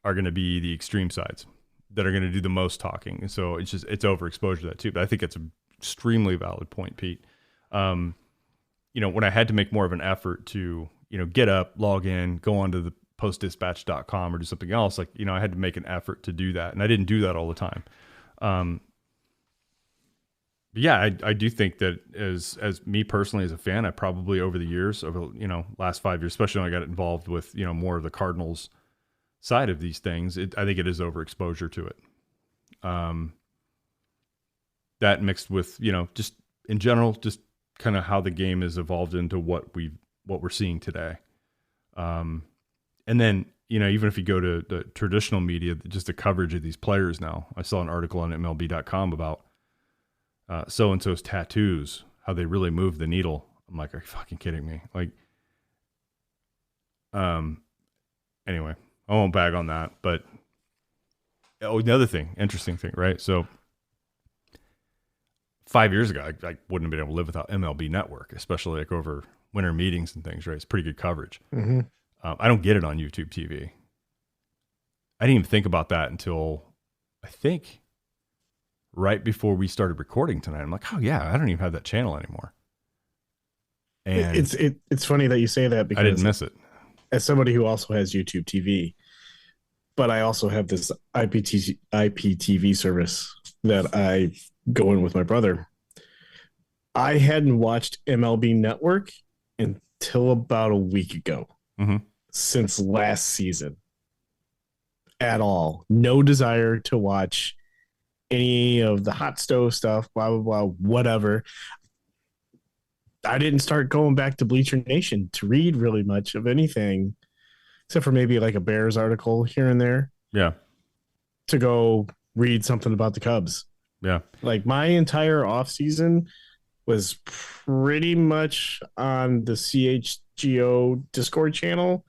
S10: are going to be the extreme sides that are going to do the most talking, and so it's overexposure to that too. But I think it's an extremely valid point, Pete. When I had to make more of an effort to get up, log in, go onto the postdispatch.com or do something else, I had to make an effort to do that, and I didn't do that all the time. But yeah, I do think that as me personally as a fan, I probably over the years, last 5 years, especially when I got involved with more of the Cardinals side of these things, I think it is overexposure to it. That mixed with just in general, just kind of how the game has evolved into what we're seeing today. And then, even if you go to the traditional media, just the coverage of these players now, I saw an article on MLB.com about so-and-so's tattoos, how they really move the needle. I'm like, are you fucking kidding me? Anyway, I won't bag on that, but another interesting thing, right? So 5 years ago, I wouldn't have been able to live without MLB Network, especially over winter meetings and things, right? It's pretty good coverage.
S9: Mm-hmm.
S10: I don't get it on YouTube TV. I didn't even think about that until I think right before we started recording tonight. I'm like, oh yeah, I don't even have that channel anymore. And
S11: it's funny that you say that because
S10: I didn't miss it.
S11: As somebody who also has YouTube TV, but I also have this IPTV service that I go in with my brother. I hadn't watched MLB Network until about a week ago.
S10: Mm-hmm.
S11: Since last season. at all. No desire to watch any of the hot stove stuff, blah, blah, blah, whatever. I didn't start going back to Bleacher Nation to read really much of anything, except for maybe like a Bears article here and there.
S10: Yeah.
S11: To go read something about the Cubs.
S10: Yeah.
S11: Like my entire off season was pretty much on the CHGO Discord channel,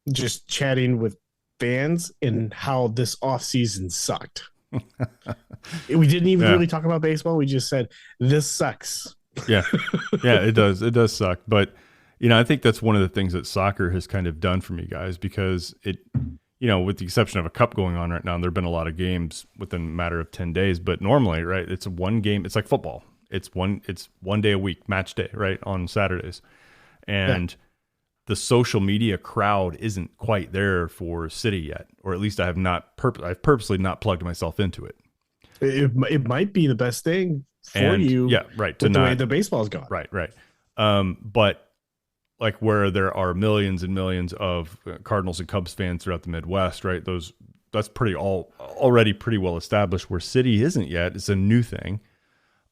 S11: just chatting with fans and how this off season sucked. We didn't even really talk about baseball. We just said, this sucks.
S10: Yeah. Yeah, it does. It does suck. But, you know, I think that's one of the things that soccer has kind of done for me, guys, because it, you know, with the exception of a cup going on right now, and there have been a lot of games within a matter of 10 days, but normally, right, it's one game. It's like football. It's one day a week, match day, right, on Saturdays. And the social media crowd isn't quite there for City yet, or at least I have not, I've purposely not plugged myself into it.
S11: It might be the best thing for you.
S10: Yeah, right.
S11: To the way the baseball's gone.
S10: Right. But like where there are millions and millions of Cardinals and Cubs fans throughout the Midwest, right? That's already pretty well established. Where City isn't yet, it's a new thing.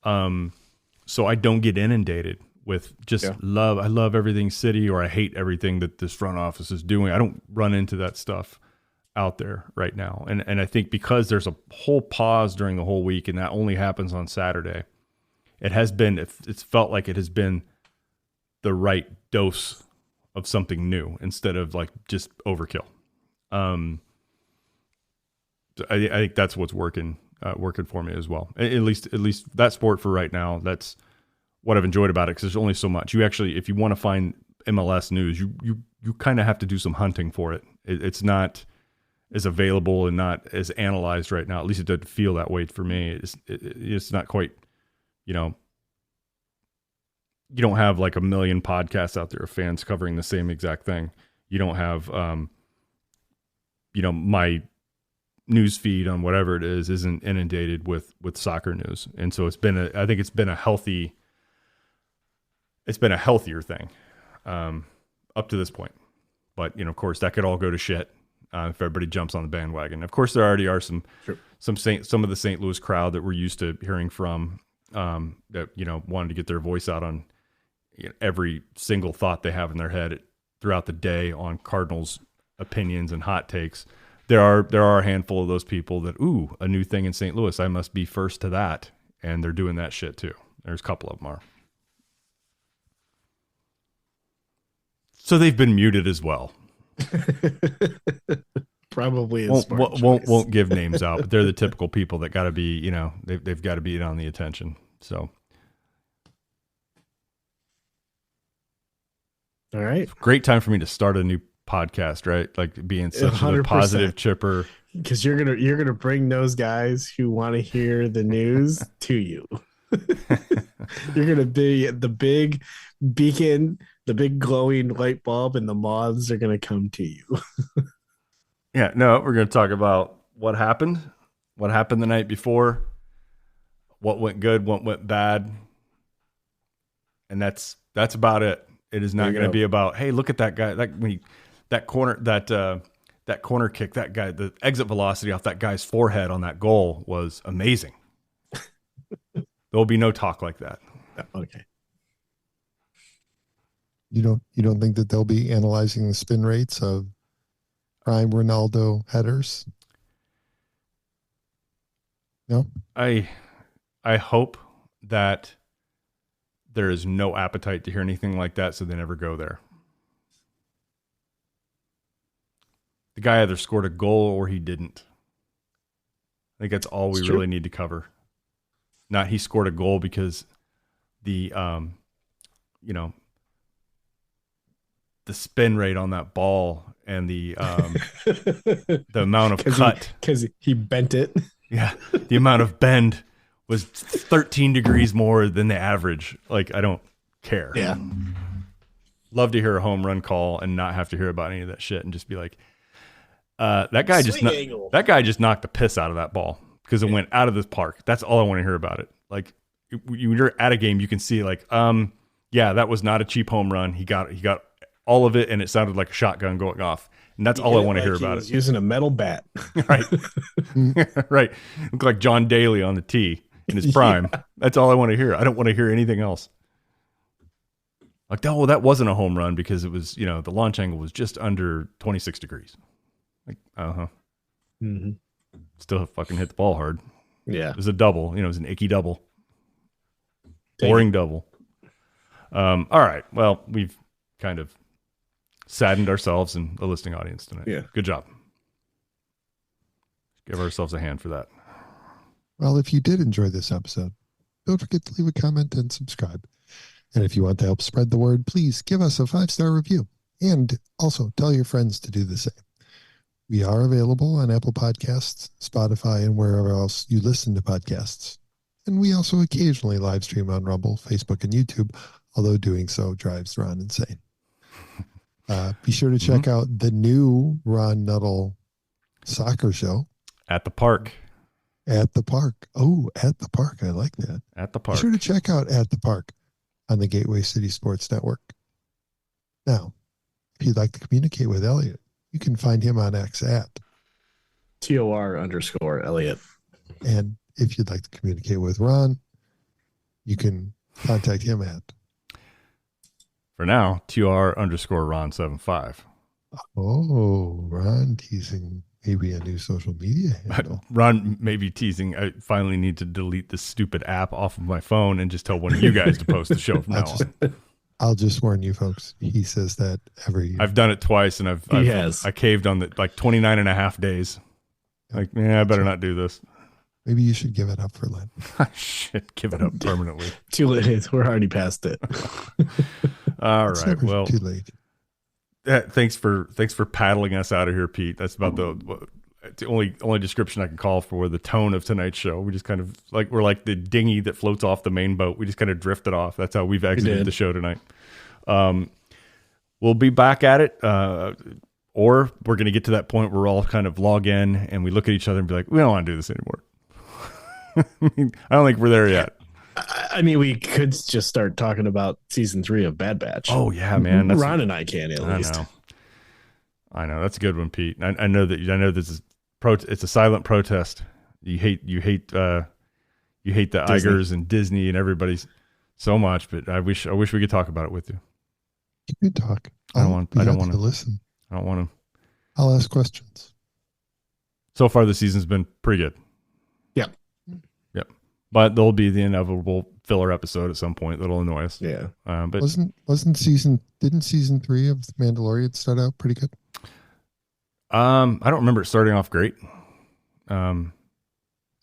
S10: So I don't get inundated with just love. I love everything City, or I hate everything that this front office is doing. I don't run into that stuff out there right now. And I think because there's a whole pause during the whole week, and that only happens on Saturday, it's felt like it has been the right dose of something new instead of like just overkill. I think that's what's working for me as well. At least that sport for right now. That's what I've enjoyed about it, because there's only so much. You actually, if you want to find MLS news, you kind of have to do some hunting for it. It's not as available and not as analyzed right now. At least it doesn't feel that way for me. It's not quite, you know, you don't have like a million podcasts out there of fans covering the same exact thing. You don't have, you know, my news feed on whatever it is isn't inundated with soccer news. And so I think it's been a healthier thing up to this point. But, you know, of course that could all go to shit if everybody jumps on the bandwagon. Of course, there already are some of the St. Louis crowd that we're used to hearing from that, you know, wanted to get their voice out on every single thought they have in their head throughout the day on Cardinals opinions and hot takes. There are a handful of those people that, a new thing in St. Louis, I must be first to that. And they're doing that shit too. There's a couple of them are. So they've been muted as well.
S11: Probably
S10: won't give names out, but they're the typical people that got to be, you know, they've got to be on the attention. So,
S11: all right,
S10: great time for me to start a new podcast, right? Like being such 100%. A positive chipper,
S11: because you're gonna bring those guys who want to hear the news to you. You're gonna be the big beacon, the big glowing light bulb, and the moths are gonna come to you.
S10: Yeah, no, we're gonna talk about what happened the night before, what went good, what went bad, and that's about it. It is not going to be about, hey, look at that guy, that corner kick, that guy, the exit velocity off that guy's forehead on that goal was amazing. There'll be no talk like that.
S11: Okay.
S9: You don't think that they'll be analyzing the spin rates of prime Ronaldo headers? No?
S10: I hope that there is no appetite to hear anything like that, so they never go there. The guy either scored a goal or he didn't. I think that's all we really need to cover. Not he scored a goal because the the spin rate on that ball and the amount of cut.
S11: Because he bent it.
S10: Yeah, the amount of bend was 13 degrees more than the average. Like, I don't care.
S11: Yeah.
S10: Love to hear a home run call and not have to hear about any of that shit and just be like, that guy just knocked the piss out of that ball because it went out of the park. That's all I want to hear about it. Like, when you're at a game, you can see like, yeah, that was not a cheap home run. He got all of it, and it sounded like a shotgun going off. And that's all I want to hear about it.
S11: Using a metal bat.
S10: Right. Right. Look like John Daly on the tee in his prime. Yeah. That's all I want to hear. I don't want to hear anything else. Like, oh, well, that wasn't a home run because it was, the launch angle was just under 26 degrees. Like,
S11: Mm-hmm.
S10: Still fucking hit the ball hard.
S11: Yeah.
S10: It was a double. It was an icky double. Boring double. All right. Well, we've kind of saddened ourselves and the listening audience tonight.
S11: Yeah.
S10: Good job. Give ourselves a hand for that.
S9: Well, if you did enjoy this episode, don't forget to leave a comment and subscribe. And if you want to help spread the word, please give us a 5-star review. And also tell your friends to do the same. We are available on Apple Podcasts, Spotify, and wherever else you listen to podcasts. And we also occasionally live stream on Rumble, Facebook, and YouTube, although doing so drives Ron insane. Be sure to check out the new Ron Nuttall soccer show.
S10: At the park.
S9: At the park. Oh, at the park. I like that.
S10: At the park.
S9: Be sure to check out At the Park on the Gateway City Sports Network. Now, if you'd like to communicate with Elliott, you can find him on X at
S11: TOR_Elliott.
S9: And if you'd like to communicate with Ron, you can contact him at.
S10: For now, TR_Ron75.
S9: Oh, Ron teasing maybe a new social media handle.
S10: Ron may be teasing. I finally need to delete this stupid app off of my phone and just tell one of you guys to post the show from now on.
S9: I'll just warn you folks. He says that every year.
S10: I've done it twice and I caved on the 29 and a half days. Like, I better not do this.
S9: Maybe you should give it up for Lent.
S10: I should give it up permanently.
S11: Too late. We're already past it.
S10: All right. Well,
S9: too late.
S10: Thanks for paddling us out of here, Pete. That's about the only description I can call for the tone of tonight's show. We just kind of we're like the dinghy that floats off the main boat. We just kind of drifted off. That's how we've exited the show tonight. We'll be back at it, or we're going to get to that point where we're all kind of log in and we look at each other and be like, we don't want to do this anymore. I don't think we're there yet.
S11: I mean, we could just start talking about season 3 of Bad Batch.
S10: Oh yeah, man.
S11: Ron and I can at least.
S10: I know that's a good one, Pete. I know this is it's a silent protest. You hate the
S11: Disney.
S10: Igers and Disney and everybody so much, but I wish we could talk about it with you.
S9: You can talk.
S10: I don't want
S9: to listen.
S10: I don't want to.
S9: I'll ask questions.
S10: So far, the season's been pretty good.
S11: Yep.
S10: But there'll be the inevitable filler episode at some point that'll annoy us.
S11: Yeah.
S10: But
S9: didn't season 3 of The Mandalorian start out pretty good?
S10: I don't remember it starting off great.
S9: And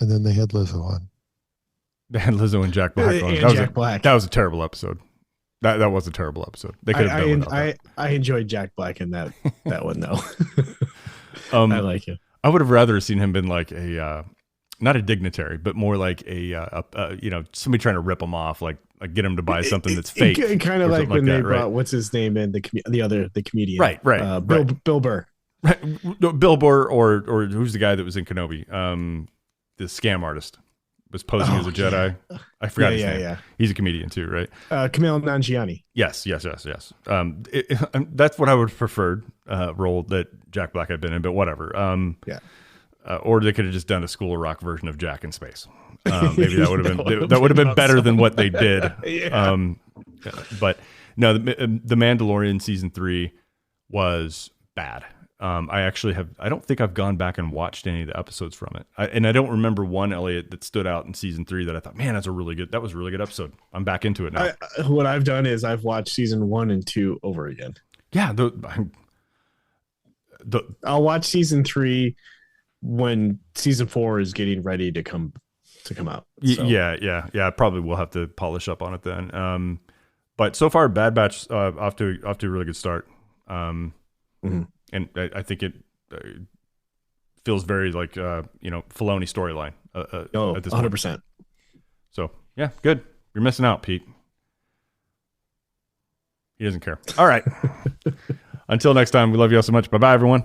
S9: then they had Lizzo on.
S10: They had Lizzo and Jack Black on.
S11: Black.
S10: That was a terrible episode. That was a terrible episode. They could have done without that.
S11: I enjoyed Jack Black in that one though. I like it.
S10: I would have rather seen him been like a not a dignitary, but more like a somebody trying to rip him off, like get him to buy something that's fake.
S11: Kind of like when they brought what's his name in the comedian,
S10: right?
S11: Bill Burr.
S10: Right. Bill Burr or who's the guy that was in Kenobi? The scam artist was posing as a Jedi. Yeah. I forgot his name. Yeah. He's a comedian too, right?
S11: Kumail Nanjiani.
S10: Yes. That's what I would have preferred role that Jack Black had been in, but whatever. Or they could have just done a School of Rock version of Jack in Space. Maybe that would have been better than what they did.
S11: Yeah.
S10: But no, the Mandalorian season 3 was bad. I don't think I've gone back and watched any of the episodes from it. I don't remember one, Elliott, that stood out in season 3 that I thought, man, that was a really good episode. I'm back into it now.
S11: What I've done is I've watched season 1 and 2 over again.
S10: Yeah.
S11: I'll watch season 3 when season 4 is getting ready to come out. So.
S10: Yeah. I probably will have to polish up on it then. But so far, Bad Batch off to a really good start. And I think it feels very like Filoni storyline. At this
S11: 100%.
S10: Point. So yeah, good. You're missing out, Pete. He doesn't care. All right. Until next time, we love you all so much. Bye bye, everyone.